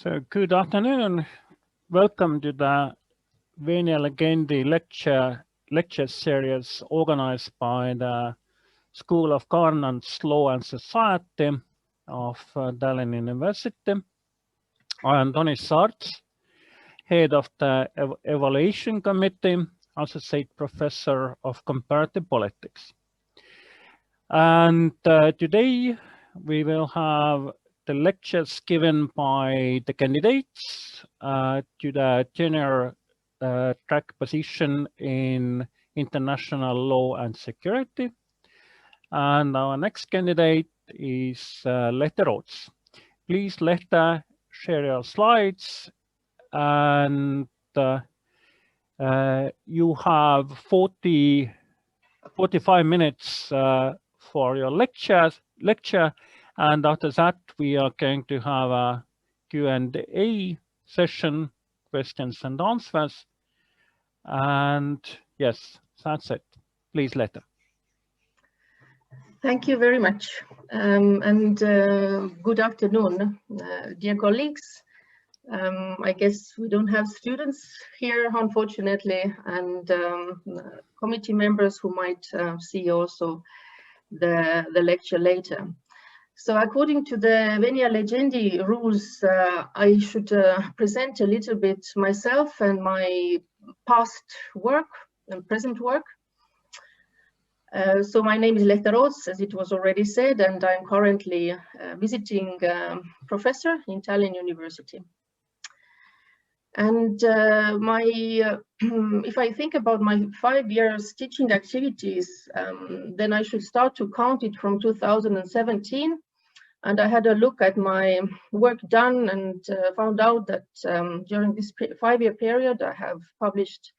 So good afternoon. Welcome to the Venia Legendi lecture series organized by the School of Governance, Law and Society of Tallinn University. I am Tony Saarts, head of the Evaluation Committee, Associate Professor of Comparative Politics. And today we will have the lectures given by the candidates to the tenure track position in international law and security. And our next candidate is Lehte Roots. Please, Lehte, share your slides. And you have 45 minutes for your lecture. And after that, we are going to have a Q&A session, questions and answers. And yes, that's it. Please, Lehte. Thank you very much. Good afternoon, dear colleagues. I guess we don't have students here, unfortunately, and committee members who might see also the lecture later. So according to the Venia Legendi rules, I should present a little bit myself and my past work and present work. So my name is Lehte Roots, as it was already said, and I'm currently visiting professor in Tallinn University. And if I think about my 5 years teaching activities, then I should start to count it from 2017. And I had a look at my work done and found out that during this 5-year period, I have published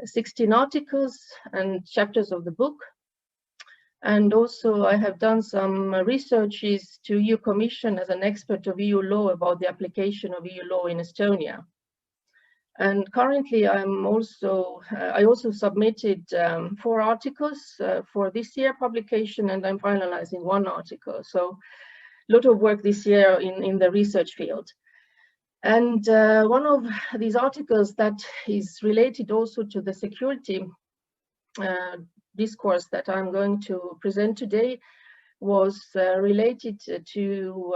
16 articles and chapters of the book. And also I have done some researches to EU Commission as an expert of EU law about the application of EU law in Estonia. And currently I also submitted 4 articles for this year publication, and I'm finalizing 1 article. So a lot of work this year in the research field. And one of these articles that is related also to the security discourse that I'm going to present today was related to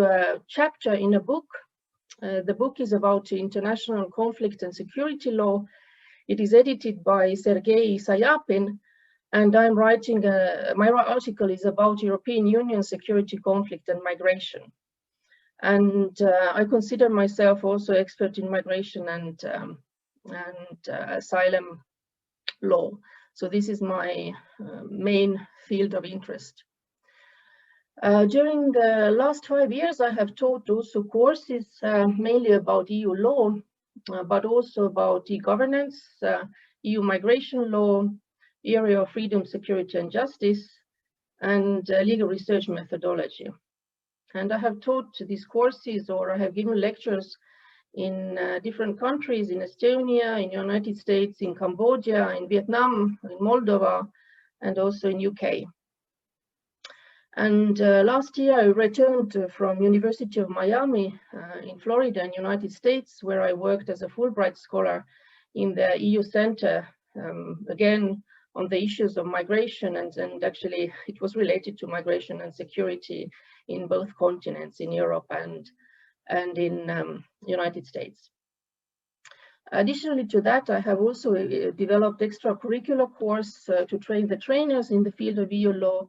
a chapter in a book. The book is about international conflict and security law. It is edited by Sergei Sayapin, and I'm writing, my article is about European Union security, conflict and migration. And I consider myself also expert in migration and asylum law. So this is my main field of interest. During the last 5 years, I have taught also courses mainly about EU law, but also about e-governance, EU migration law, area of freedom, security and justice, and legal research methodology. And I have taught these courses, or I have given lectures in different countries, in Estonia, in the United States, in Cambodia, in Vietnam, in Moldova, and also in UK. And last year I returned from University of Miami in Florida in United States, where I worked as a Fulbright scholar in the EU Center, again on the issues of migration, and actually it was related to migration and security in both continents, in Europe and in United States. Additionally to that, I have also developed extracurricular course to train the trainers in the field of EU law.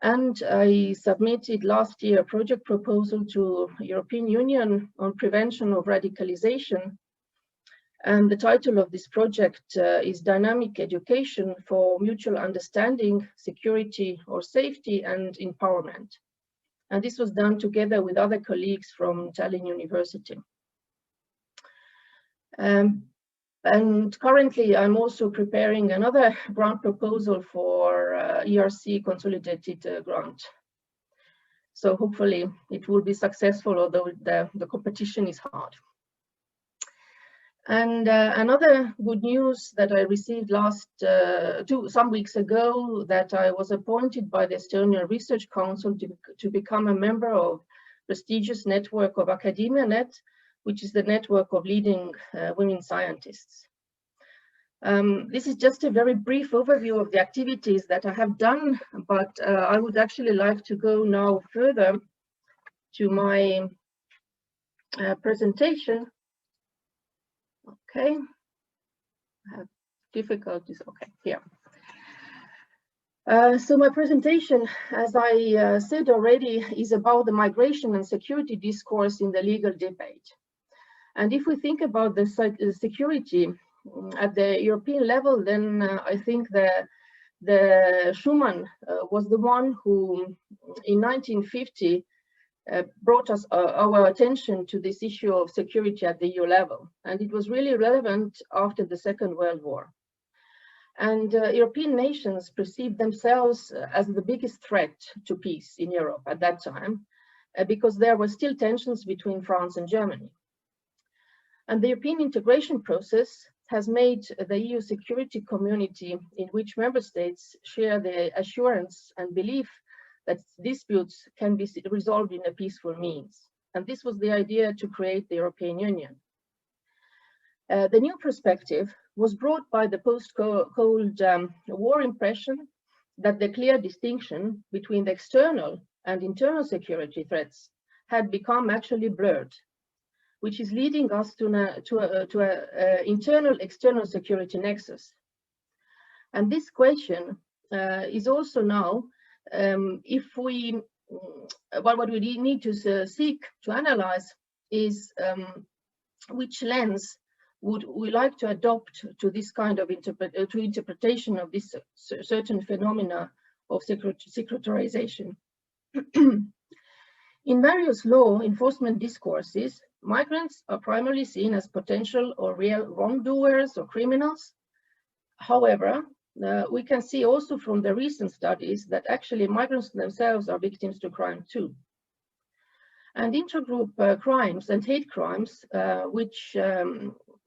And I submitted last year a project proposal to European Union on prevention of radicalization. And the title of this project is Dynamic Education for Mutual Understanding, Security or Safety and Empowerment. And this was done together with other colleagues from Tallinn University. And currently I'm also preparing another grant proposal for ERC consolidated grant. So hopefully it will be successful, although the competition is hard. And another good news that I received some weeks ago, that I was appointed by the Estonian Research Council to become a member of prestigious network of Academia Net, which is the network of leading women scientists. This is just a very brief overview of the activities that I have done, but I would actually like to go now further to my presentation. Okay, I have difficulties. Okay, here. So my presentation, as I said already, is about the migration and security discourse in the legal debate. And if we think about the security at the European level, then I think the Schuman was the one who, in 1950, brought us our attention to this issue of security at the EU level. And it was really relevant after the Second World War. And European nations perceived themselves as the biggest threat to peace in Europe at that time, because there were still tensions between France and Germany. And the European integration process has made the EU security community, in which member states share the assurance and belief that disputes can be resolved in a peaceful means. And this was the idea to create the European Union. The new perspective was brought by the post-Cold War impression that the clear distinction between the external and internal security threats had become actually blurred, which is leading us to an internal-external security nexus. And this question is also now, what we need to seek to analyze is which lens would we like to adopt to this kind of interpretation of this certain phenomena of securitarization. In various law enforcement discourses, migrants are primarily seen as potential or real wrongdoers or criminals. However, we can see also from the recent studies that actually migrants themselves are victims to crime too. And intergroup crimes and hate crimes, which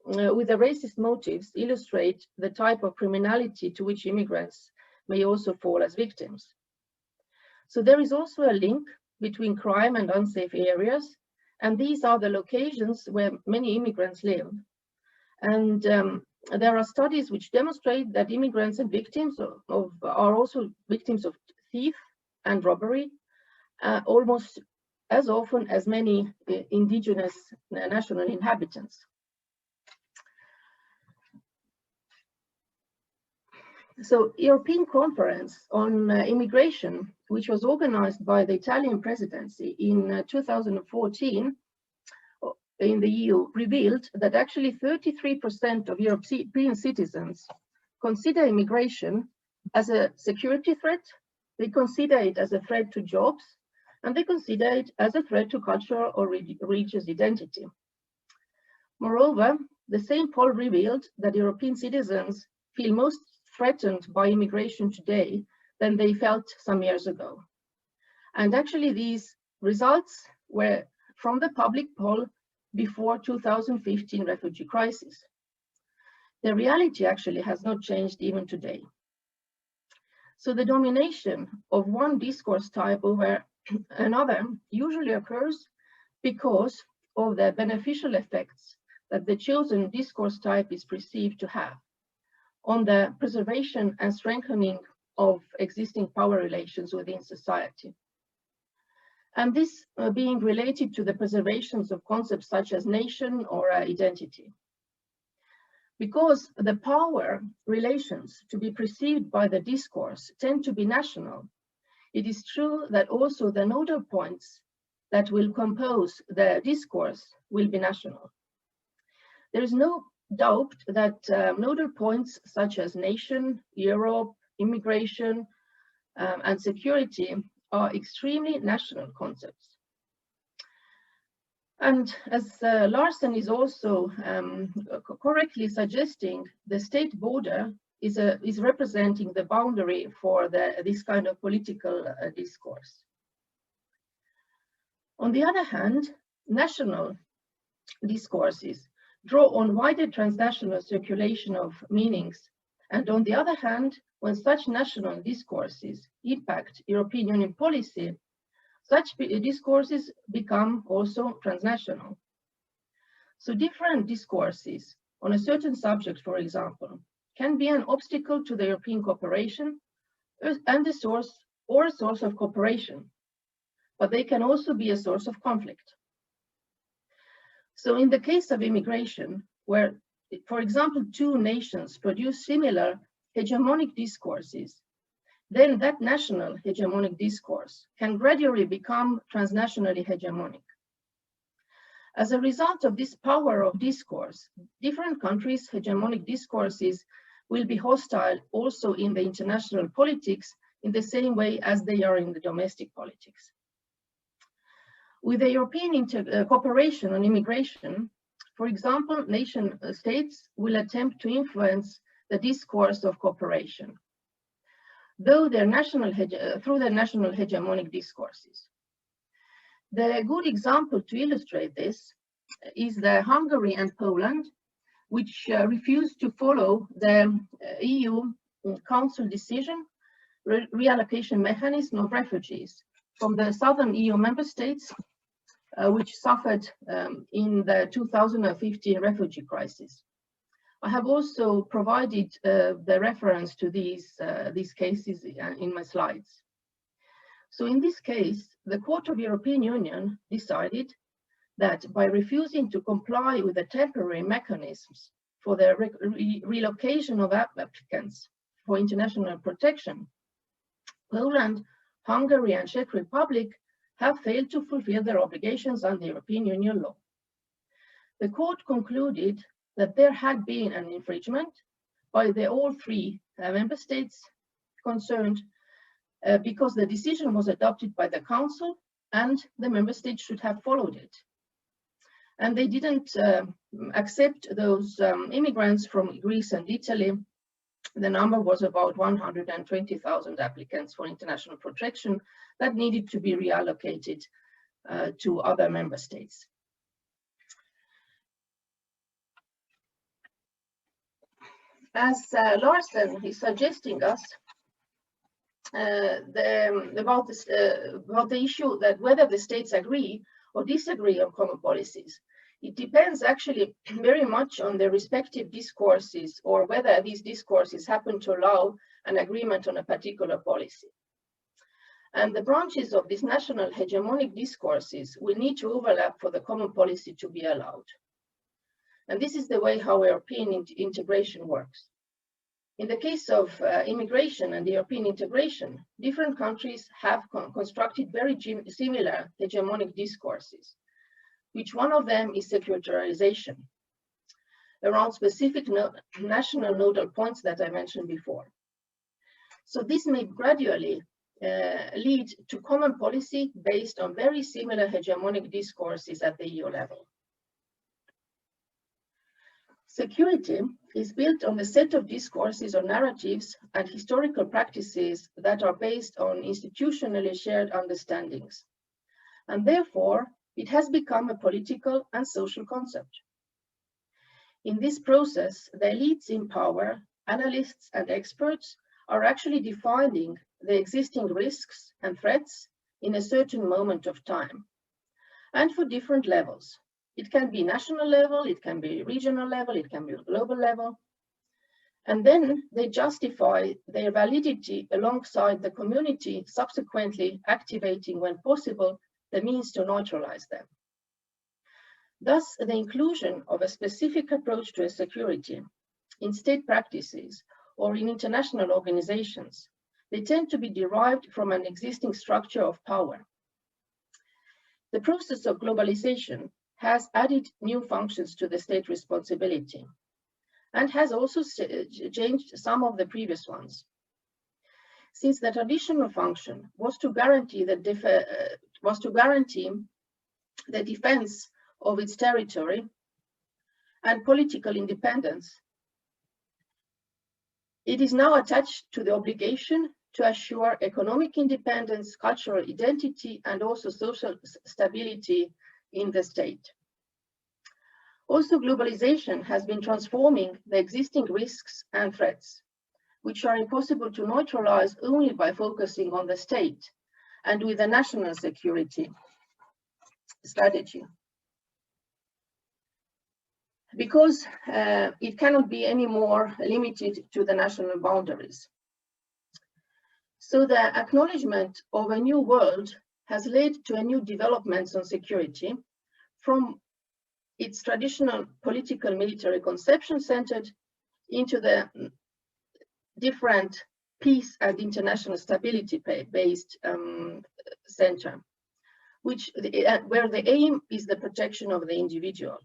with the racist motives, illustrate the type of criminality to which immigrants may also fall as victims. So there is also a link between crime and unsafe areas, and these are the locations where many immigrants live. And there are studies which demonstrate that immigrants and victims are also victims of theft and robbery, almost as often as many indigenous national inhabitants. So, European Conference on Immigration, which was organized by the Italian presidency in 2014 in the EU, revealed that actually 33% of European citizens consider immigration as a security threat, they consider it as a threat to jobs, and they consider it as a threat to cultural or religious identity. Moreover, the same poll revealed that European citizens feel most threatened by immigration today than they felt some years ago. And actually these results were from the public poll before 2015 refugee crisis. The reality actually has not changed even today. So the domination of one discourse type over another usually occurs because of the beneficial effects that the chosen discourse type is perceived to have on the preservation and strengthening of existing power relations within society. And this being related to the preservations of concepts such as nation or identity. Because the power relations to be perceived by the discourse tend to be national, it is true that also the nodal points that will compose the discourse will be national. There is no doubt that nodal points such as nation, Europe, immigration, and security are extremely national concepts. And as Larsen is also correctly suggesting, the state border is representing the boundary for this kind of political discourse. On the other hand, national discourses draw on wider transnational circulation of meanings. And on the other hand, when such national discourses impact European Union policy, such discourses become also transnational. So different discourses on a certain subject, for example, can be an obstacle to the European cooperation and a source of cooperation, but they can also be a source of conflict. So in the case of immigration, where, for example, two nations produce similar hegemonic discourses, then that national hegemonic discourse can gradually become transnationally hegemonic. As a result of this power of discourse, different countries' hegemonic discourses will be hostile also in the international politics in the same way as they are in the domestic politics. With the European cooperation on immigration, for example, nation states will attempt to influence the discourse of cooperation, through their national hegemonic discourses. The good example to illustrate this is the Hungary and Poland, which refused to follow the EU Council decision reallocation mechanism of refugees from the southern EU member states, which suffered in the 2015 refugee crisis. I have also provided the reference to these cases in my slides. So in this case, the Court of European Union decided that by refusing to comply with the temporary mechanisms for the relocation of applicants for international protection, Poland, Hungary, and Czech Republic have failed to fulfill their obligations under European Union law. The court concluded that there had been an infringement by all three member states concerned because the decision was adopted by the Council and the member states should have followed it. And they didn't accept those immigrants from Greece and Italy. The number was about 120,000 applicants for international protection that needed to be reallocated to other member states. As Larsen is suggesting us about the issue that whether the states agree or disagree on common policies, it depends actually very much on their respective discourses or whether these discourses happen to allow an agreement on a particular policy. And the branches of these national hegemonic discourses will need to overlap for the common policy to be allowed. And this is the way how European integration works. In the case of immigration and European integration, different countries have constructed very similar hegemonic discourses, which one of them is secularization, around specific national nodal points that I mentioned before. So this may gradually lead to common policy based on very similar hegemonic discourses at the EU level. Security is built on a set of discourses or narratives and historical practices that are based on institutionally shared understandings. And therefore, it has become a political and social concept. In this process, the elites in power, analysts and experts are actually defining the existing risks and threats in a certain moment of time, and for different levels. It can be national level, it can be regional level, it can be global level. And then they justify their validity alongside the community subsequently activating when possible the means to neutralize them. Thus, the inclusion of a specific approach to a security in state practices or in international organizations, they tend to be derived from an existing structure of power. The process of globalization has added new functions to the state responsibility and has also changed some of the previous ones. Since the traditional function was to guarantee the defense of its territory and political independence, it is now attached to the obligation to assure economic independence, cultural identity, and also social stability in the state. Also, globalization has been transforming the existing risks and threats, which are impossible to neutralize only by focusing on the state, and with a national security strategy. Because it cannot be any more limited to the national boundaries. So the acknowledgement of a new world has led to a new developments on security from its traditional political military conception centered into the different peace and international stability based center, where the aim is the protection of the individual.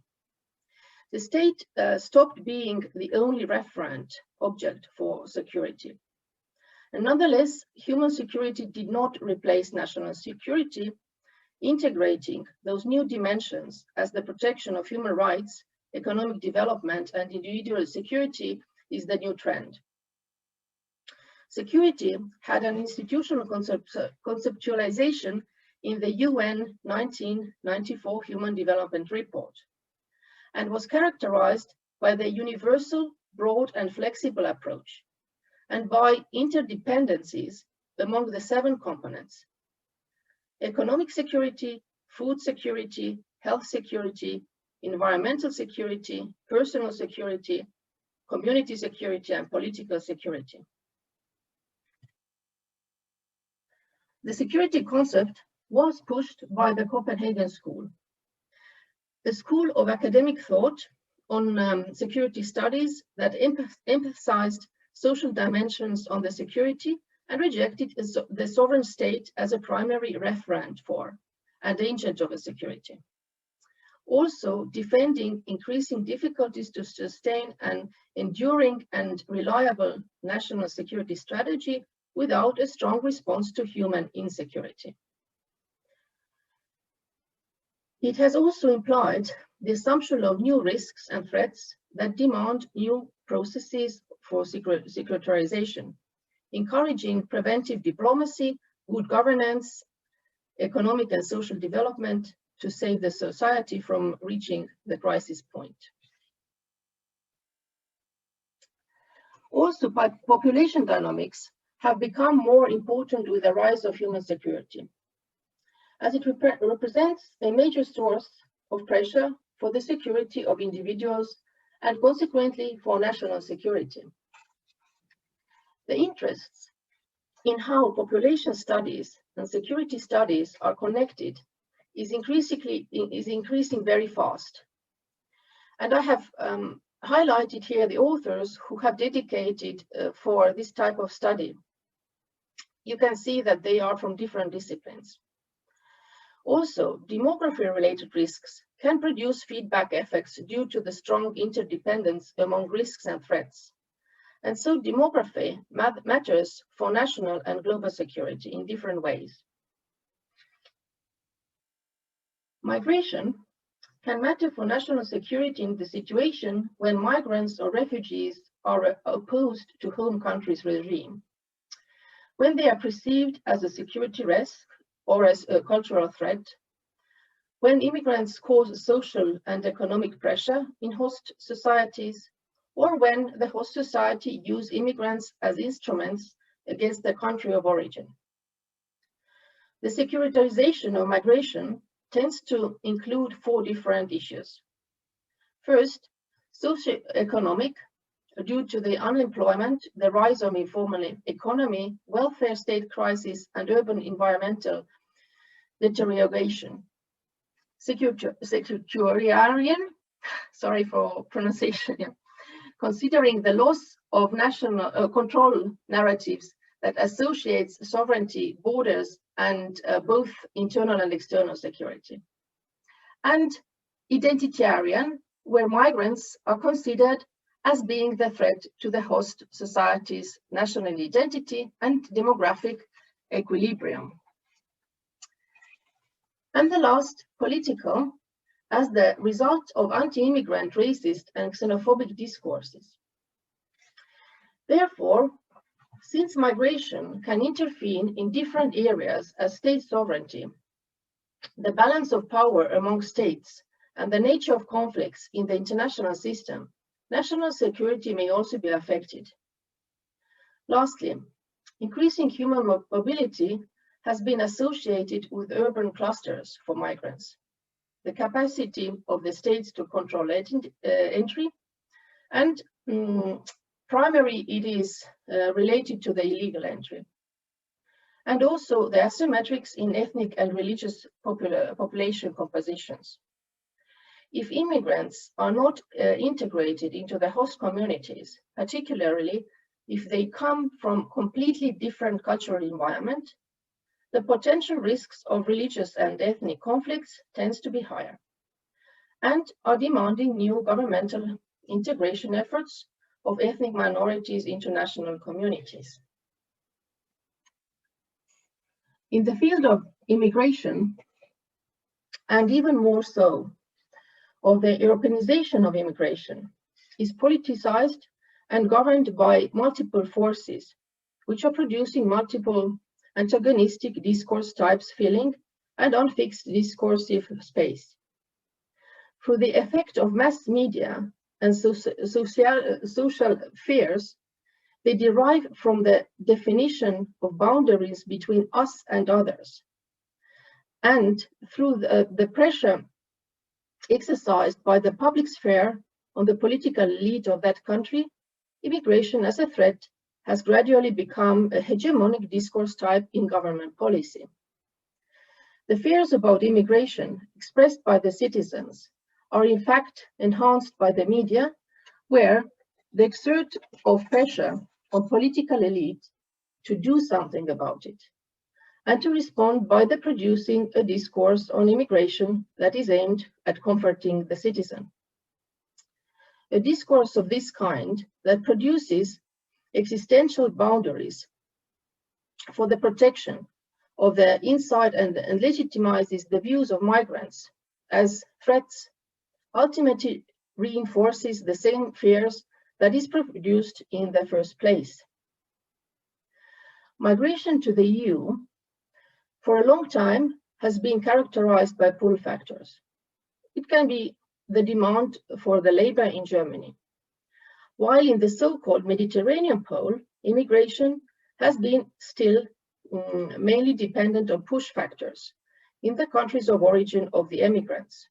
The state stopped being the only referent object for security. And nonetheless, human security did not replace national security, integrating those new dimensions as the protection of human rights, economic development, and individual security is the new trend. Security had an institutional conceptualization in the UN 1994 Human Development Report, and was characterized by the universal, broad, and flexible approach, and by interdependencies among the 7 components: economic security, food security, health security, environmental security, personal security, community security, and political security. The security concept was pushed by the Copenhagen School, a school of academic thought on security studies that emphasized social dimensions on the security and rejected the sovereign state as a primary referent for and agent of a security. Also defending increasing difficulties to sustain an enduring and reliable national security strategy without a strong response to human insecurity. It has also implied the assumption of new risks and threats that demand new processes for securitarization, encouraging preventive diplomacy, good governance, economic and social development to save the society from reaching the crisis point. Also, population dynamics have become more important with the rise of human security, as it represents a major source of pressure for the security of individuals and consequently for national security. The interests in how population studies and security studies are connected is increasing very fast. And I have highlighted here the authors who have dedicated for this type of study. You can see that they are from different disciplines. Also, demography-related risks can produce feedback effects due to the strong interdependence among risks and threats. And so demography matters for national and global security in different ways. Migration can matter for national security in the situation when migrants or refugees are opposed to home country's regime, when they are perceived as a security risk or as a cultural threat, when immigrants cause social and economic pressure in host societies, or when the host society use immigrants as instruments against the country of origin. The securitization of migration tends to include 4 different issues. First, socioeconomic, due to the unemployment, the rise of informal economy, welfare state crisis, and urban environmental deterioration. Securitarian, sorry for pronunciation, yeah. Considering the loss of national control narratives that associates sovereignty, borders, and both internal and external security. And identitarian, where migrants are considered as being the threat to the host society's national identity and demographic equilibrium. And the last, political, as the result of anti-immigrant, racist, and xenophobic discourses. Therefore, since migration can intervene in different areas as state sovereignty, the balance of power among states and the nature of conflicts in the international system, national security may also be affected. Lastly, increasing human mobility has been associated with urban clusters for migrants, the capacity of the states to control entry, and primarily it is related to the illegal entry. And also the asymmetrics in ethnic and religious population compositions. If immigrants are not integrated into the host communities, particularly if they come from completely different cultural environment, the potential risks of religious and ethnic conflicts tends to be higher and are demanding new governmental integration efforts of ethnic minorities into national communities. In the field of immigration, and even more so, of the Europeanization of immigration, is politicized and governed by multiple forces, which are producing multiple antagonistic discourse types filling and unfixed discursive space. Through the effect of mass media and social fears, they derive from the definition of boundaries between us and others. And through the pressure exercised by the public sphere on the political elite of that country, immigration as a threat has gradually become a hegemonic discourse type in government policy. The fears about immigration expressed by the citizens are in fact enhanced by the media, where the exert of pressure on political elite to do something about it, and to respond by the producing a discourse on immigration that is aimed at comforting the citizen. A discourse of this kind that produces existential boundaries for the protection of the inside and legitimizes the views of migrants as threats ultimately reinforces the same fears that is produced in the first place. Migration to the EU for a long time has been characterized by pull factors. It can be the demand for the labor in Germany, while in the so-called Mediterranean pole, immigration has been still mainly dependent on push factors in the countries of origin of the emigrants.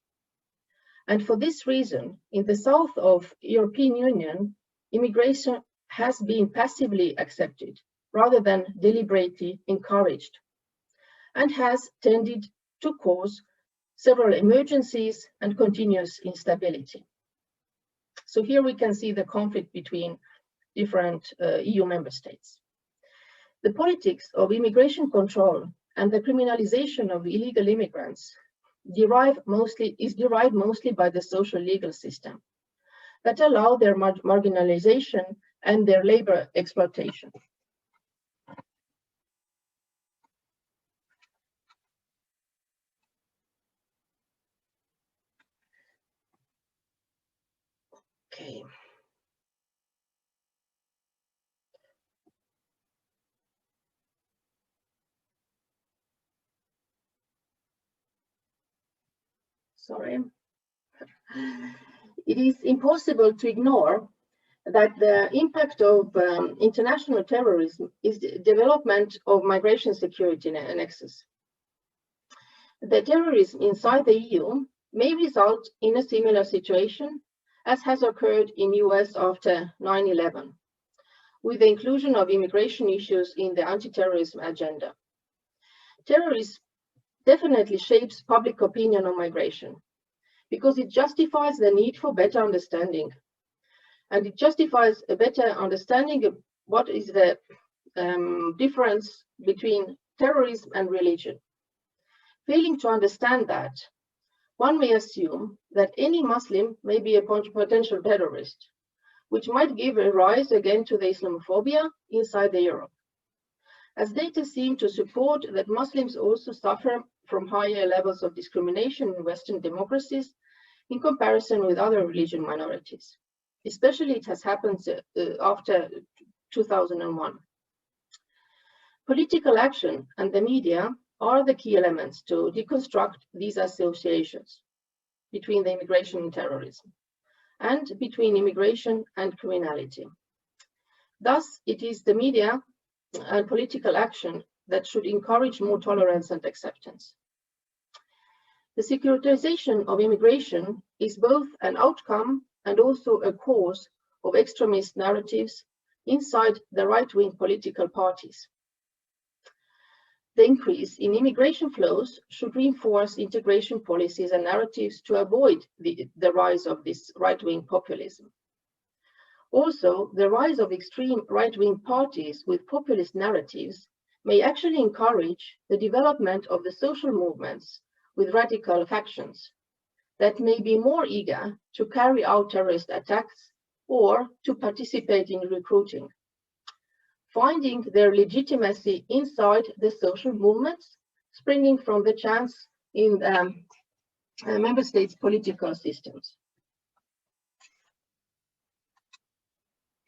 And for this reason, in the south of European Union, immigration has been passively accepted rather than deliberately encouraged, and has tended to cause several emergencies and continuous instability. So here we can see the conflict between different EU member states. The politics of immigration control and the criminalization of illegal immigrants is derived mostly by the social legal system that allow their marginalization and their labor exploitation. Okay. Sorry. It is impossible to ignore that the impact of international terrorism is the development of migration security nexus. The terrorism inside the EU may result in a similar situation as has occurred in the US after 9/11, with the inclusion of immigration issues in the anti-terrorism agenda. Terrorism definitely shapes public opinion on migration because it justifies the need for better understanding. And it justifies a better understanding of what is the difference between terrorism and religion. Failing to understand that, one may assume that any Muslim may be a potential terrorist, which might give a rise again to the Islamophobia inside the Europe, as data seem to support that Muslims also suffer from higher levels of discrimination in Western democracies in comparison with other religion minorities. Especially it has happened after 2001. Political action and the media are the key elements to deconstruct these associations between the immigration and terrorism, and between immigration and criminality. Thus, it is the media and political action that should encourage more tolerance and acceptance. The securitization of immigration is both an outcome and also a cause of extremist narratives inside the right-wing political parties. The increase in immigration flows should reinforce integration policies and narratives to avoid the rise of this right-wing populism. Also, the rise of extreme right-wing parties with populist narratives may actually encourage the development of the social movements with radical factions that may be more eager to carry out terrorist attacks or to participate in recruiting, finding their legitimacy inside the social movements springing from the chance in member states' political systems.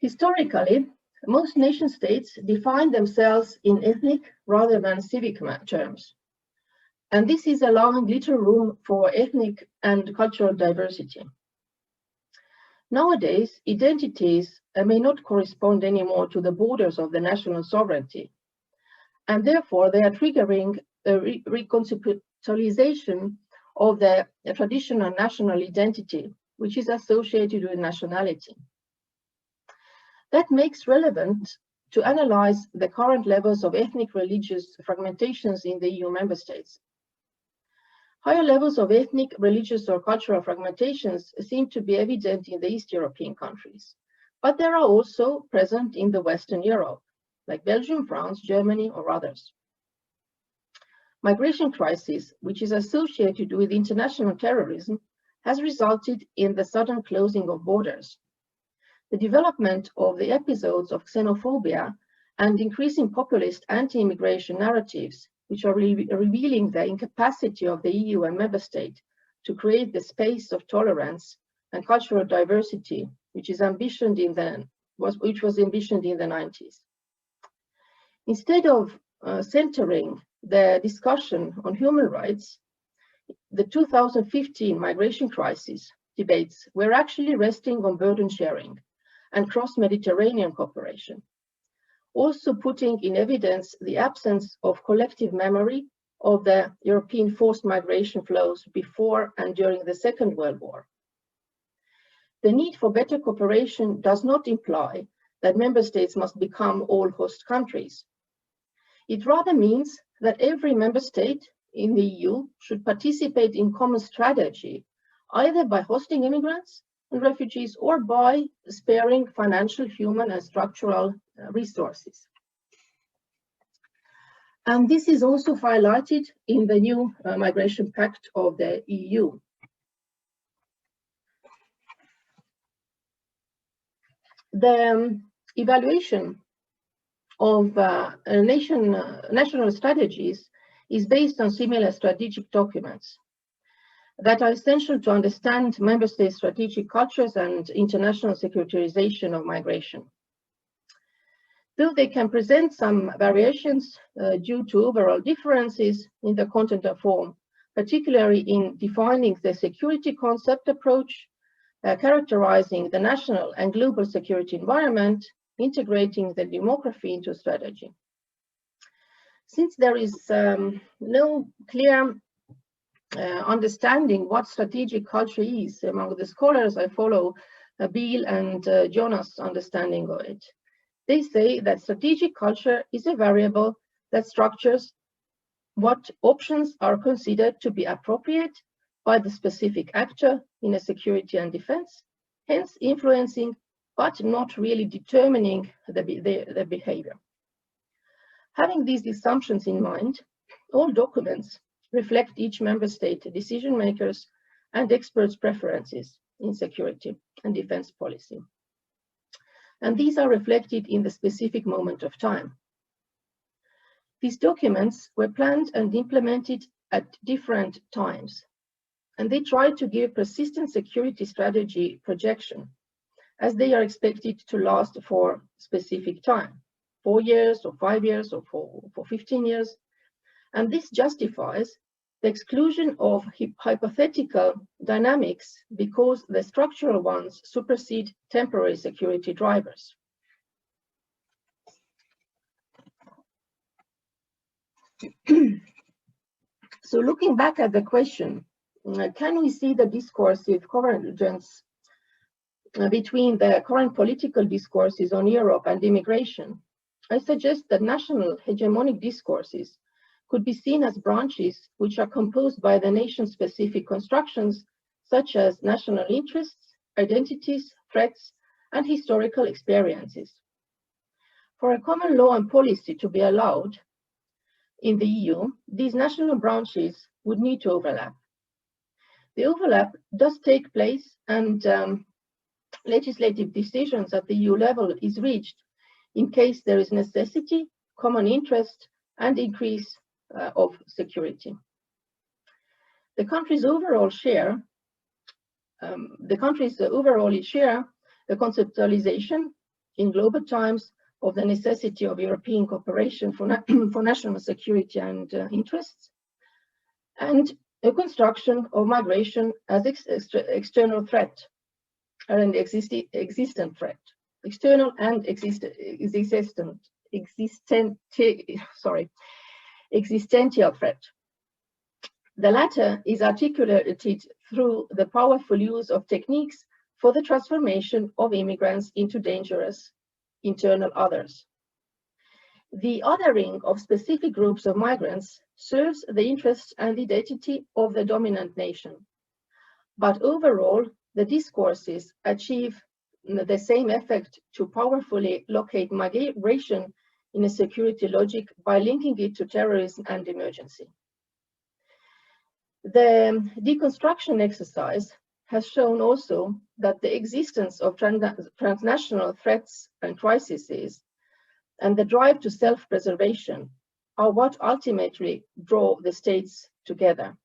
Historically, most nation states define themselves in ethnic rather than civic terms. And this is allowing little room for ethnic and cultural diversity. Nowadays, identities may not correspond anymore to the borders of the national sovereignty, and therefore they are triggering a reconceptualization of the traditional national identity, which is associated with nationality. That makes relevant to analyze the current levels of ethnic religious fragmentations in the EU member states. Higher levels of ethnic, religious, or cultural fragmentations seem to be evident in the East European countries, but they are also present in the Western Europe, like Belgium, France, Germany, or others. Migration crisis, which is associated with international terrorism, has resulted in the sudden closing of borders. The development of the episodes of xenophobia and increasing populist anti-immigration narratives, which are revealing the incapacity of the EU and member state to create the space of tolerance and cultural diversity, which was ambitioned in the 90s. Instead of centering the discussion on human rights, the 2015 migration crisis debates were actually resting on burden sharing and cross-Mediterranean cooperation, also putting in evidence the absence of collective memory of the European forced migration flows before and during the Second World War. The need for better cooperation does not imply that member states must become all host countries. It rather means that every member state in the EU should participate in common strategy, either by hosting immigrants and refugees or by sparing financial, human, and structural resources. And this is also highlighted in the new Migration Pact of the EU. The evaluation of national strategies is based on similar strategic documents that are essential to understand member states' strategic cultures and international securitization of migration. Though they can present some variations due to overall differences in the content and form, particularly in defining the security concept approach, characterizing the national and global security environment, integrating the demography into strategy. Since there is no clear understanding what strategic culture is among the scholars, I follow Bill and Jonas' understanding of it. They say that strategic culture is a variable that structures what options are considered to be appropriate by the specific actor in a security and defense, hence influencing but not really determining the behavior. Having these assumptions in mind, all documents reflect each member state decision makers and experts' preferences in security and defense policy. And these are reflected in the specific moment of time. These documents were planned and implemented at different times, and they try to give persistent security strategy projection, as they are expected to last for specific time, 4 years or 5 years or for 15 years. And this justifies the exclusion of hypothetical dynamics because the structural ones supersede temporary security drivers. So looking back at the question, can we see the discursive convergence between the current political discourses on Europe and immigration? I suggest that national hegemonic discourses could be seen as branches which are composed by the nation-specific constructions such as national interests, identities, threats, and historical experiences. For a common law and policy to be allowed in the EU, these national branches would need to overlap. The overlap does take place, and legislative decisions at the EU level is reached in case there is necessity, common interest, and increase of security. The countries overall share the conceptualization in global times of the necessity of European cooperation for national security and interests, and a construction of migration as external threat and existent threat, external and existential threat. The latter is articulated through the powerful use of techniques for the transformation of immigrants into dangerous internal others. The othering of specific groups of migrants serves the interests and identity of the dominant nation. But overall, the discourses achieve the same effect to powerfully locate migration in a security logic by linking it to terrorism and emergency. The deconstruction exercise has shown also that the existence of transnational threats and crises and the drive to self-preservation are what ultimately draw the states together.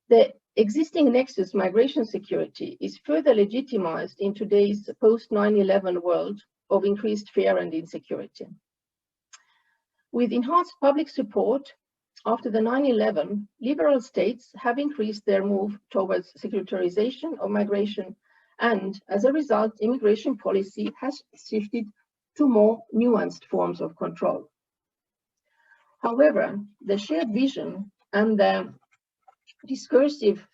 The existing nexus migration security is further legitimized in today's post-9/11 world of increased fear and insecurity. With enhanced public support, after the 9/11, liberal states have increased their move towards securitarization of migration, and as a result, immigration policy has shifted to more nuanced forms of control. However, the shared vision and the discursive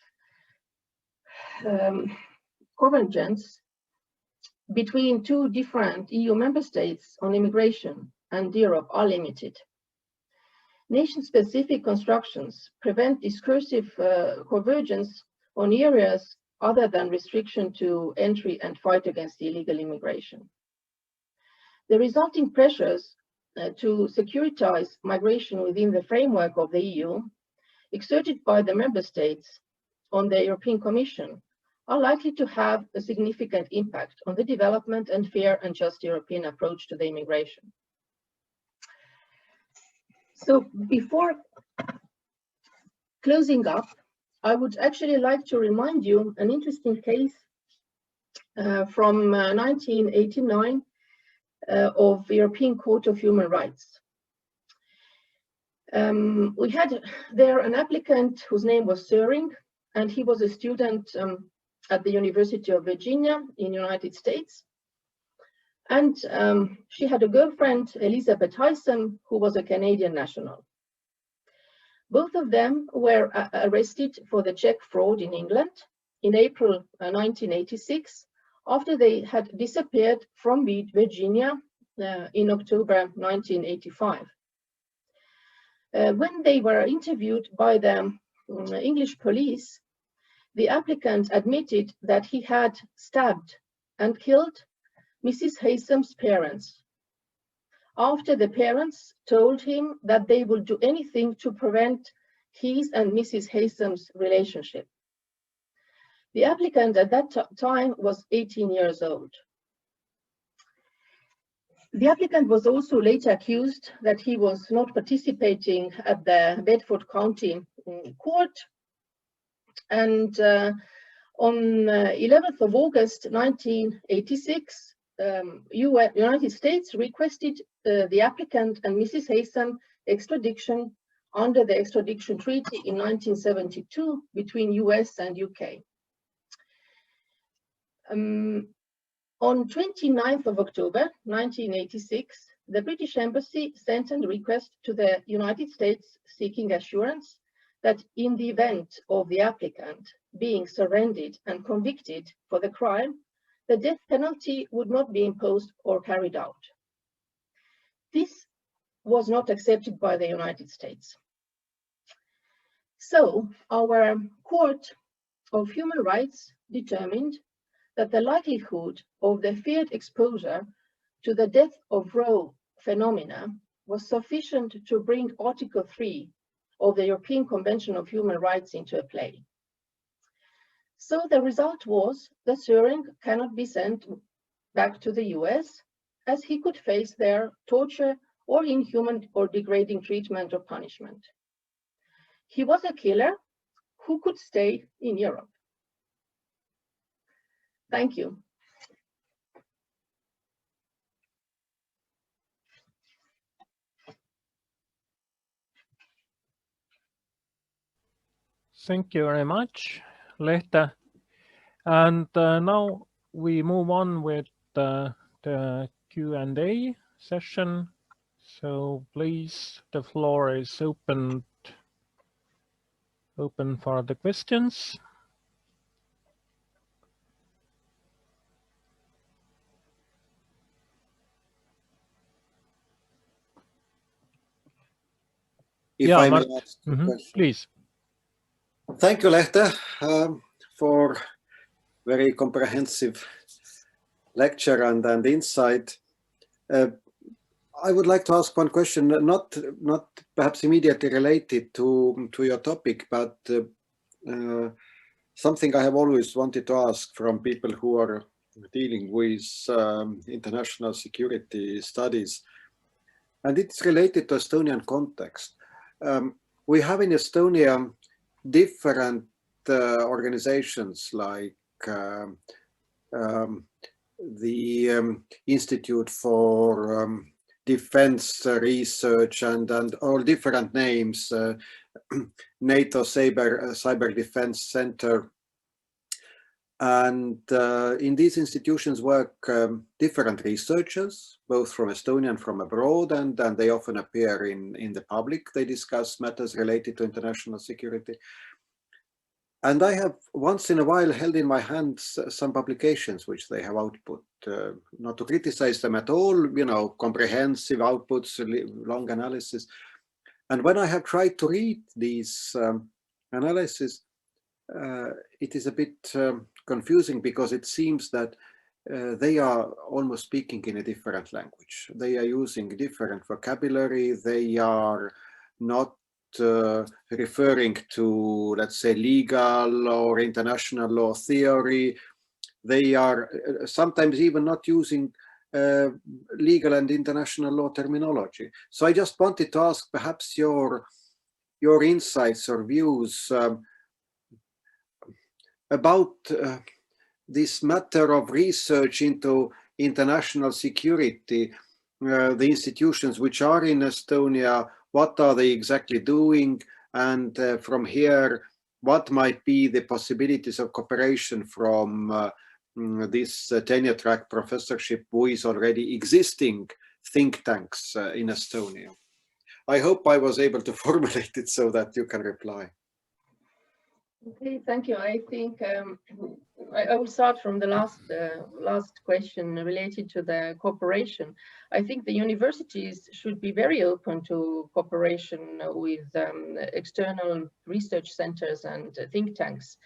convergence between two different EU member states on immigration and Europe are limited. Nation-specific constructions prevent discursive convergence on areas other than restriction to entry and fight against illegal immigration. The resulting pressures to securitize migration within the framework of the EU, exerted by the member states on the European Commission, are likely to have a significant impact on the development and fair and just European approach to the immigration. So before closing up, I would actually like to remind you an interesting case from 1989 of European Court of Human Rights. We had there an applicant whose name was Söring, and he was a student at the University of Virginia in the United States. And she had a girlfriend, Elizabeth Haysom, who was a Canadian national. Both of them were arrested for the check fraud in England in April 1986, after they had disappeared from Virginia in October 1985. When they were interviewed by the English police, the applicant admitted that he had stabbed and killed Mrs. Haysom's parents, after the parents told him that they would do anything to prevent his and Mrs. Haysom's relationship. The applicant at that time was 18 years old. The applicant was also later accused that he was not participating at the Bedford County court. And on 11th of August 1986, United States requested the applicant and Mrs. Haysom extradition under the extradition treaty in 1972 between US and UK. On 29th of October 1986, the British Embassy sent a request to the United States seeking assurance that in the event of the applicant being surrendered and convicted for the crime, the death penalty would not be imposed or carried out. This was not accepted by the United States. So our Court of Human Rights determined that the likelihood of the feared exposure to the death of row phenomena was sufficient to bring Article 3 of the European Convention of Human Rights into play. So the result was that Söring cannot be sent back to the US, as he could face there torture or inhuman or degrading treatment or punishment. He was a killer who could stay in Europe. Thank you. Thank you very much, Lehte. And now we move on with the Q&A session. So please, the floor is open for the questions. If I may ask a question. Please. Thank you, Lehte, for very comprehensive lecture and insight. I would like to ask one question, not perhaps immediately related to your topic, but something I have always wanted to ask from people who are dealing with international security studies, and it's related to Estonian context. We have in Estonia different organizations like the Institute for Defense Research and all different names, NATO Cyber Defense Center. And in these institutions work different researchers, both from Estonia and from abroad, and they often appear in the public. They discuss matters related to international security. And I have once in a while held in my hands some publications which they have output, not to criticize them at all, you know, comprehensive outputs, long analysis. And when I have tried to read these analysis, it is a bit confusing, because it seems that they are almost speaking in a different language. They are using different vocabulary. They are not referring to, let's say, legal or international law theory. They are sometimes even not using legal and international law terminology. So I just wanted to ask perhaps your insights or views about this matter of research into international security, the institutions which are in Estonia, what are they exactly doing? And from here, what might be the possibilities of cooperation from this tenure-track professorship who is already existing think tanks in Estonia? I hope I was able to formulate it so that you can reply. Okay, thank you. I think I will start from the last question related to the cooperation. I think the universities should be very open to cooperation with external research centers and think tanks.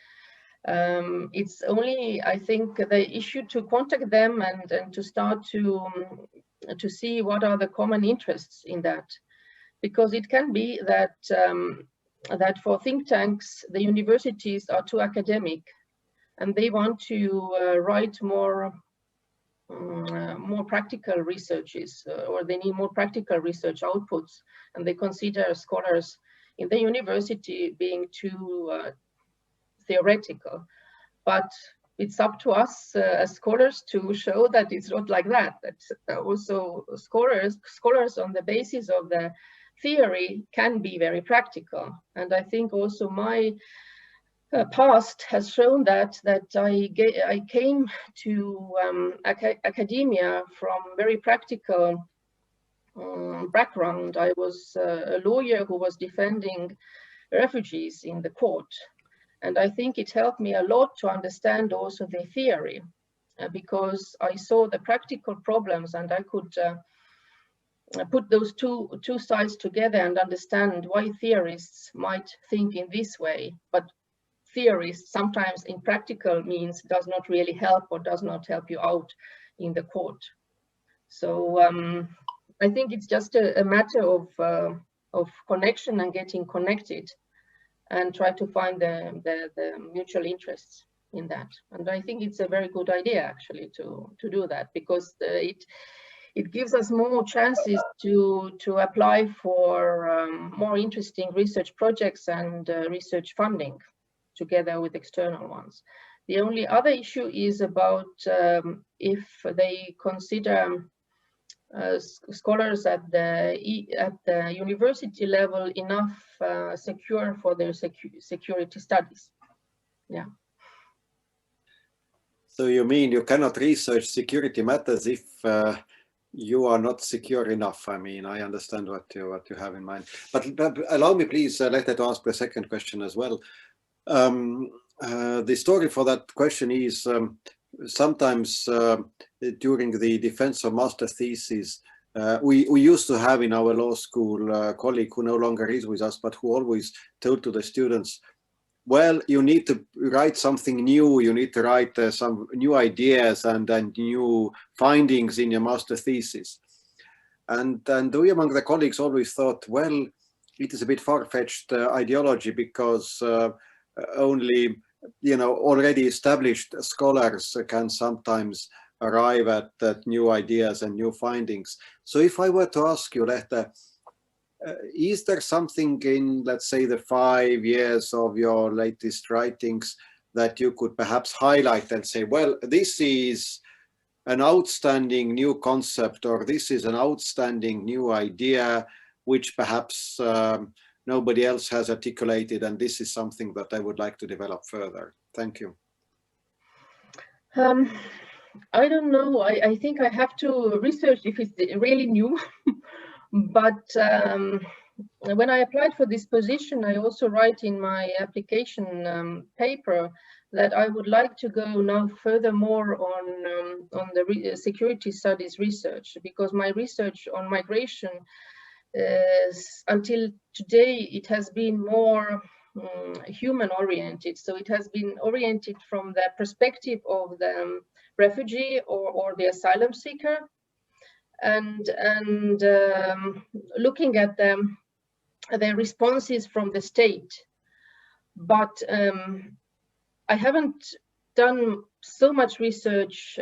It's only, I think, the issue to contact them and to start to see what are the common interests in that, because it can be that that for think tanks, the universities are too academic and they want to write more practical researches, or they need more practical research outputs, and they consider scholars in the university being too theoretical. But it's up to us as scholars to show that it's not like that. That also scholars on the basis of the theory can be very practical. And I think also my past has shown that I came to academia from very practical background. I was a lawyer who was defending refugees in the court. And I think it helped me a lot to understand also the theory, because I saw the practical problems and I could put those two sides together and understand why theorists might think in this way, but theorists sometimes in practical means does not really help or does not help you out in the court. So I think it's just a matter of connection and getting connected and try to find the mutual interests in that. And I think it's a very good idea actually to do that, because it gives us more chances to apply for more interesting research projects and research funding together with external ones. The only other issue is about if they consider scholars at the university level enough secure for their security studies. Yeah. So you mean you cannot research security matters if you are not secure enough? I mean, I understand what you have in mind. But allow me, please, Lehte, to ask the second question as well. The story for that question is sometimes during the defense of master thesis, we used to have in our law school a colleague who no longer is with us, but who always told to the students, well, you need to write something new, you need to write some new ideas and new findings in your master thesis. And we among the colleagues always thought, well, it is a bit far-fetched ideology, because only, you know, already established scholars can sometimes arrive at new ideas and new findings. So if I were to ask you, Lehte, is there something in, let's say, the 5 years of your latest writings that you could perhaps highlight and say, well, this is an outstanding new concept, or this is an outstanding new idea, which perhaps nobody else has articulated, and this is something that I would like to develop further? Thank you. I don't know. I think I have to research if it's really new. But when I applied for this position, I also write in my application paper that I would like to go now furthermore on the security studies research, because my research on migration until today, it has been more human oriented. So it has been oriented from the perspective of the refugee or the asylum seeker, and looking at the responses from the state. But I haven't done so much research.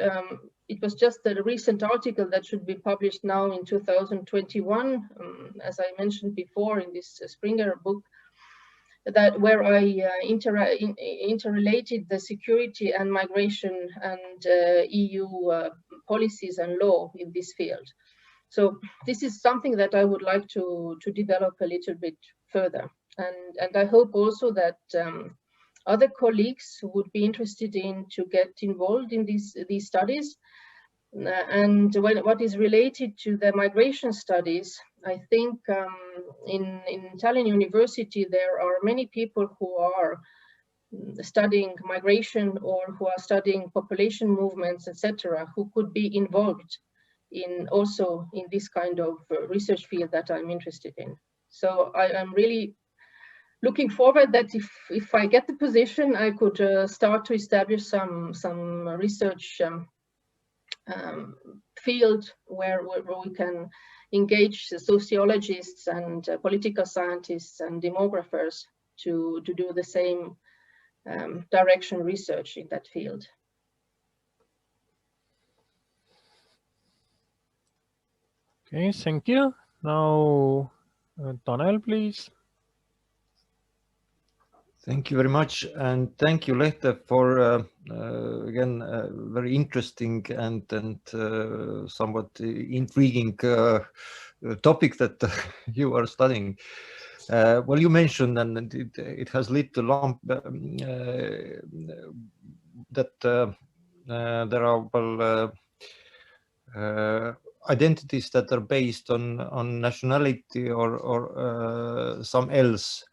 It was just a recent article that should be published now in 2021, as I mentioned before in this Springer book, that where I interrelated the security and migration and EU policies and law in this field. So this is something that I would like to develop a little bit further. And I hope also that other colleagues who would be interested in to get involved in these studies. And what is related to the migration studies, I think in Tallinn University, there are many people who are studying migration or who are studying population movements, etc., who could be involved in also in this kind of research field that I'm interested in. So I'm really looking forward that if I get the position, I could start to establish some research field where we can engage sociologists and political scientists and demographers to do the same direction research in that field. Okay, thank you. Now, Tanel, please. Thank you very much, and thank you, Lehte, for again very interesting and somewhat intriguing topic that you are studying. Well, you mentioned, and it has led to that there are, well, identities that are based on nationality or some else.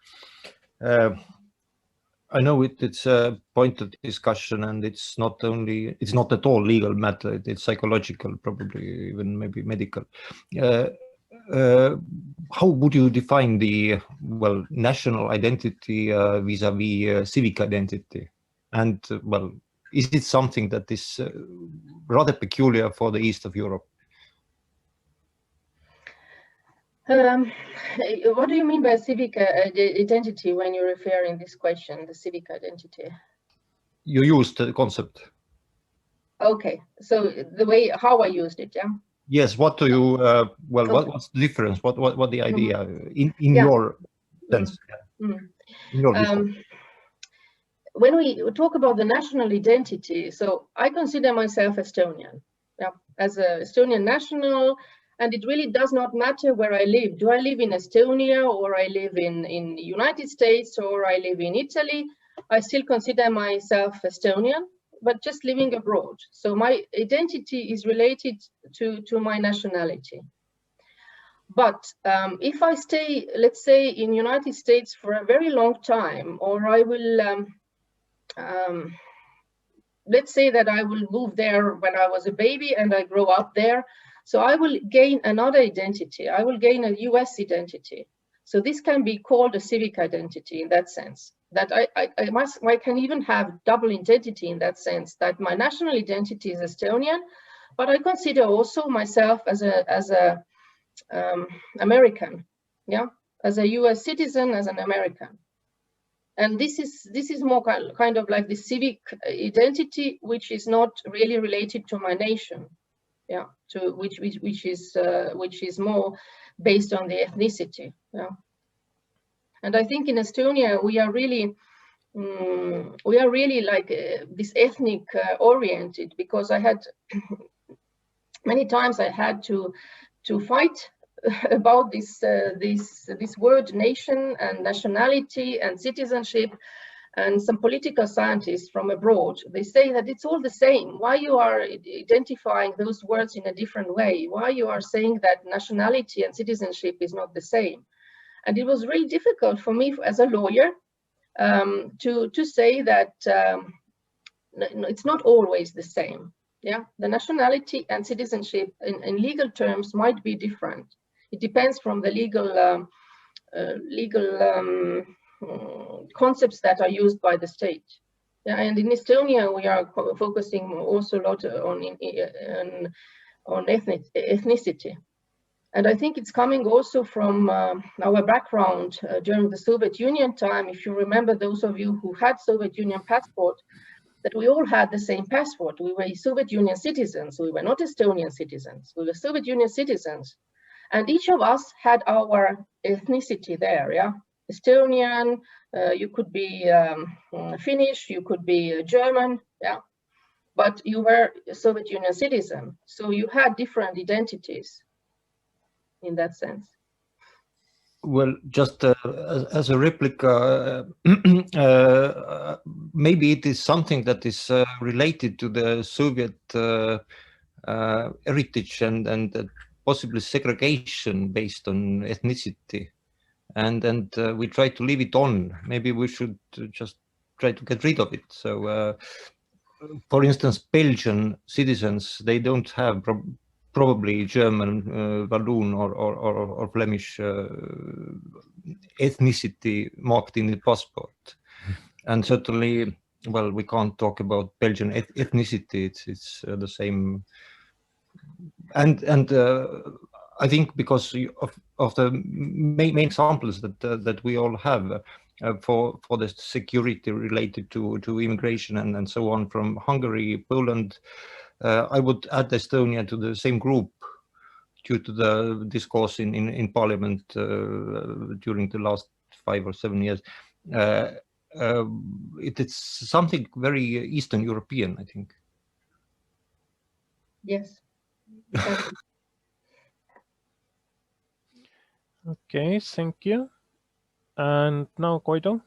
I know it's a point of discussion, and it's not at all legal matter. It's psychological, probably even maybe medical. How would you define the national identity vis-a-vis civic identity? And is it something that is rather peculiar for the east of Europe? What do you mean by civic identity when you refer in this question, the civic identity? You used the concept. Okay, so the way how I used it, yeah. Yes. What do you? What's the difference? What the idea in your sense? In your when we talk about the national identity, so I consider myself Estonian, yeah, as an Estonian national. And it really does not matter where I live. Do I live in Estonia, or I live in the United States, or I live in Italy? I still consider myself Estonian, but just living abroad. So my identity is related to my nationality. But if I stay, let's say, in United States for a very long time, or I will, let's say that I will move there when I was a baby and I grow up there, so I will gain another identity. I will gain a US identity. So this can be called a civic identity in that sense, that I can even have double identity in that sense, that my national identity is Estonian, but I consider also myself as a American, yeah, as a US citizen, as an American. And this is more kind of like the civic identity, which is not really related to my nation. Yeah, to which is more based on the ethnicity. Yeah, and I think in Estonia we are really like this ethnic oriented, because I had many times I had to fight about this word nation and nationality and citizenship. And some political scientists from abroad, they say that it's all the same. Why you are identifying those words in a different way? Why you are saying that nationality and citizenship is not the same? And it was really difficult for me as a lawyer to say that it's not always the same. Yeah, the nationality and citizenship in legal terms might be different. It depends from the legal concepts that are used by the state. Yeah, and in Estonia, we are focusing also a lot on ethnicity. And I think it's coming also from our background during the Soviet Union time. If you remember, those of you who had Soviet Union passport, that we all had the same passport. We were Soviet Union citizens. We were not Estonian citizens. We were Soviet Union citizens. And each of us had our ethnicity there, yeah? Estonian, you could be Finnish, you could be German, yeah, but you were a Soviet Union citizen, so you had different identities in that sense. Well, just as a replica, maybe it is something that is related to the Soviet heritage and possibly segregation based on ethnicity. And we try to leave it on. Maybe we should just try to get rid of it. So, for instance, Belgian citizens, they don't have probably German, Walloon or Flemish ethnicity marked in the passport. And certainly, well, we can't talk about Belgian ethnicity. It's the same. And I think because of the main examples that we all have for the security related to immigration and so on from Hungary, Poland, I would add Estonia to the same group due to the discourse in Parliament during the last 5 or 7 years. It's something very Eastern European, I think. Yes. Okay, thank you. And now Koido.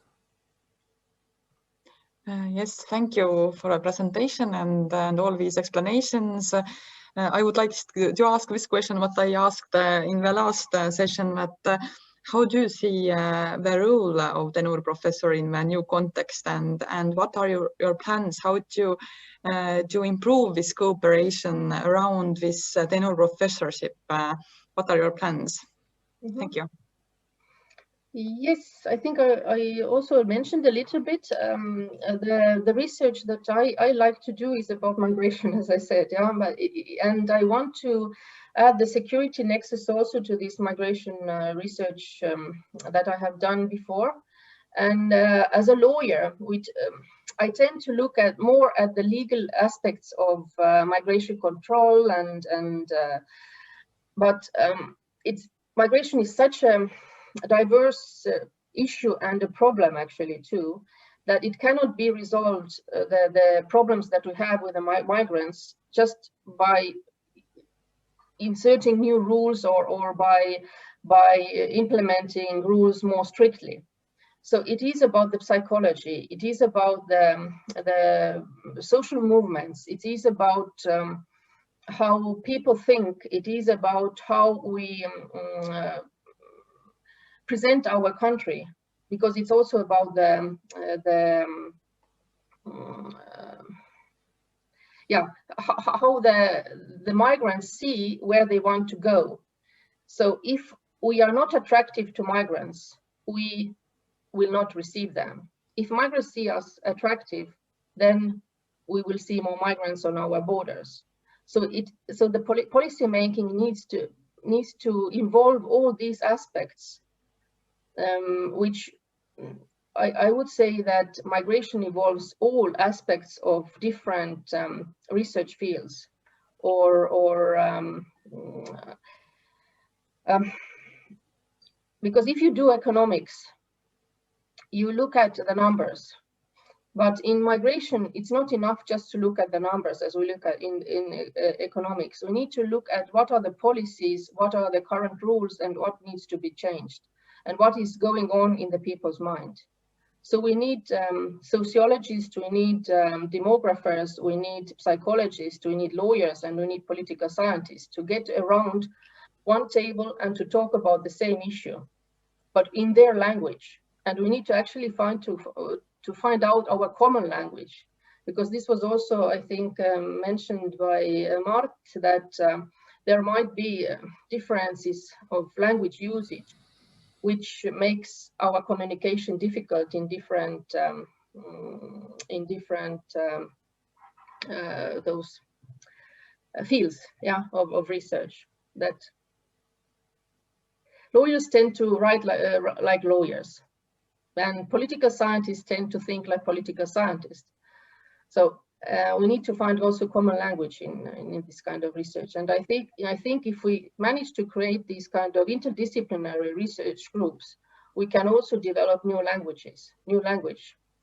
Yes, thank you for a presentation and all these explanations. I would like to ask this question what I asked in the last session, that how do you see the role of the tenure professor in the new context, and what are your plans? How to improve this cooperation around this tenure professorship? What are your plans? Thank you. Yes, I think I also mentioned a little bit. The research that I like to do is about migration, as I said, yeah, and I want to add the security nexus also to this migration research that I have done before. And as a lawyer, I tend to look more at the legal aspects of migration control, but migration is such a diverse issue and a problem actually too, that it cannot be resolved, the problems that we have with the migrants, just by inserting new rules or by implementing rules more strictly. So it is about the psychology, it is about the social movements, it is about how people think, it is about how we present our country, because it's also about how the migrants see where they want to go. So if we are not attractive to migrants, we will not receive them. If migrants see us attractive, then we will see more migrants on our borders. So the policy making needs to involve all these aspects, which I would say that migration involves all aspects of different research fields, because if you do economics, you look at the numbers, but in migration, it's not enough just to look at the numbers as we look at in economics. We need to look at what are the policies, what are the current rules, and what needs to be changed, and what is going on in the people's mind. So we need sociologists, we need demographers, we need psychologists, we need lawyers, and we need political scientists to get around one table and to talk about the same issue, but in their language. And we need to actually find out our common language, because this was also, I think, mentioned by Mart, that there might be differences of language usage, which makes our communication difficult in different those fields, yeah, of research. That lawyers tend to write like lawyers, and political scientists tend to think like political scientists. So we need to find also common language in this kind of research. And I think if we manage to create these kind of interdisciplinary research groups, we can also develop new language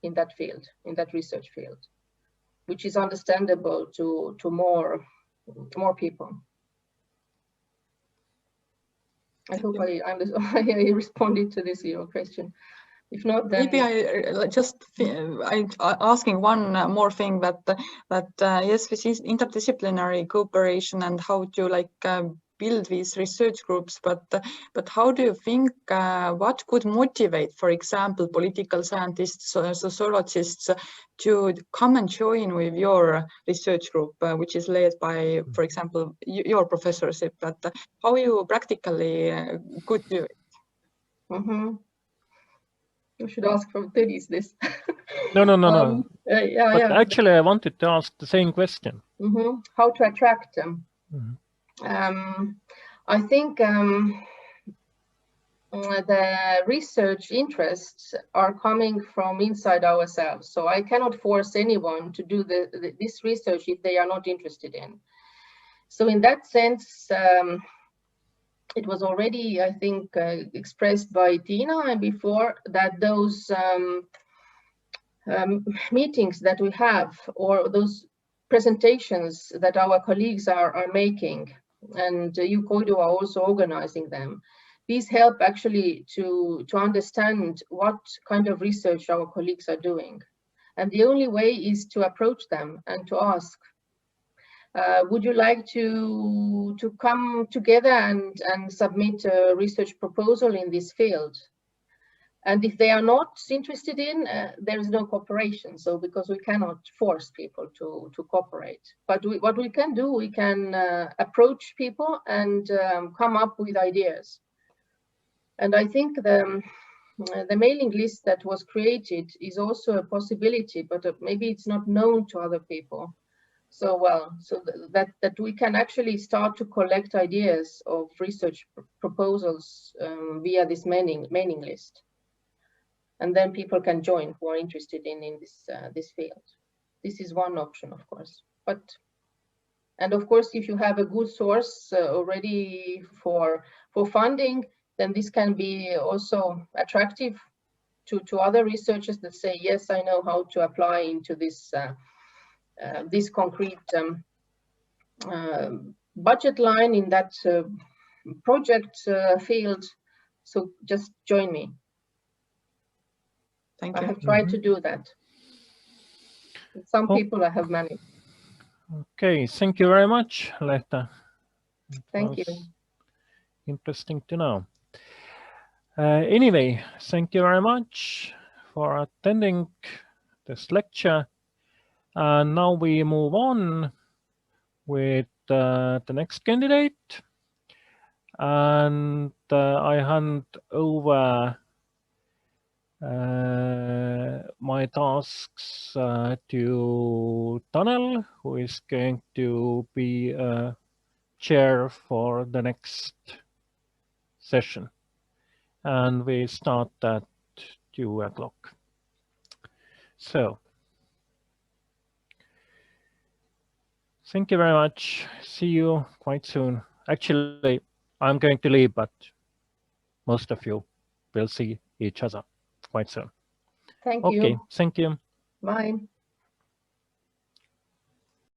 in that field, in that research field, which is understandable to more people. I hope I responded to your question. If not, then maybe I'm asking one more thing, that yes, this is interdisciplinary cooperation and how to build these research groups, but how do you think what could motivate, for example, political scientists or sociologists to come and join with your research group, which is led by, for example, your professorship? But how you practically could do it? Mm-hmm. You should ask from Tõnis this. No. Yeah. Actually, I wanted to ask the same question. Mm-hmm. How to attract them? Mm-hmm. I think the research interests are coming from inside ourselves. So I cannot force anyone to do this research if they are not interested in. So in that sense, it was already, I think, expressed by Tina and before, that those meetings that we have, or those presentations that our colleagues are making, and you, Koidu, are also organizing them, these help actually to understand what kind of research our colleagues are doing. And the only way is to approach them and to ask. would you like to come together and submit a research proposal in this field? And if they are not interested in, there is no cooperation. So because we cannot force people to cooperate, but what we can do, we can approach people and come up with ideas. And I think the mailing list that was created is also a possibility, but maybe it's not known to other people. So that we can actually start to collect ideas of research proposals via this mailing list. And then people can join who are interested in this field. This is one option, of course. And of course, if you have a good source already for funding, then this can be also attractive to other researchers that say, yes, I know how to apply into this this concrete budget line in that project field. So just join me. Thank you. I have tried to do that. Some people I have managed. Okay, thank you very much, Lehte. Thank you. Interesting to know. Anyway, thank you very much for attending this lecture. And now we move on with the next candidate. And I hand over my tasks to Tanel, who is going to be chair for the next session. And we start at 2 o'clock. So, thank you very much. See you quite soon. Actually, I'm going to leave, but most of you will see each other quite soon. Thank you. Okay, thank you. Bye.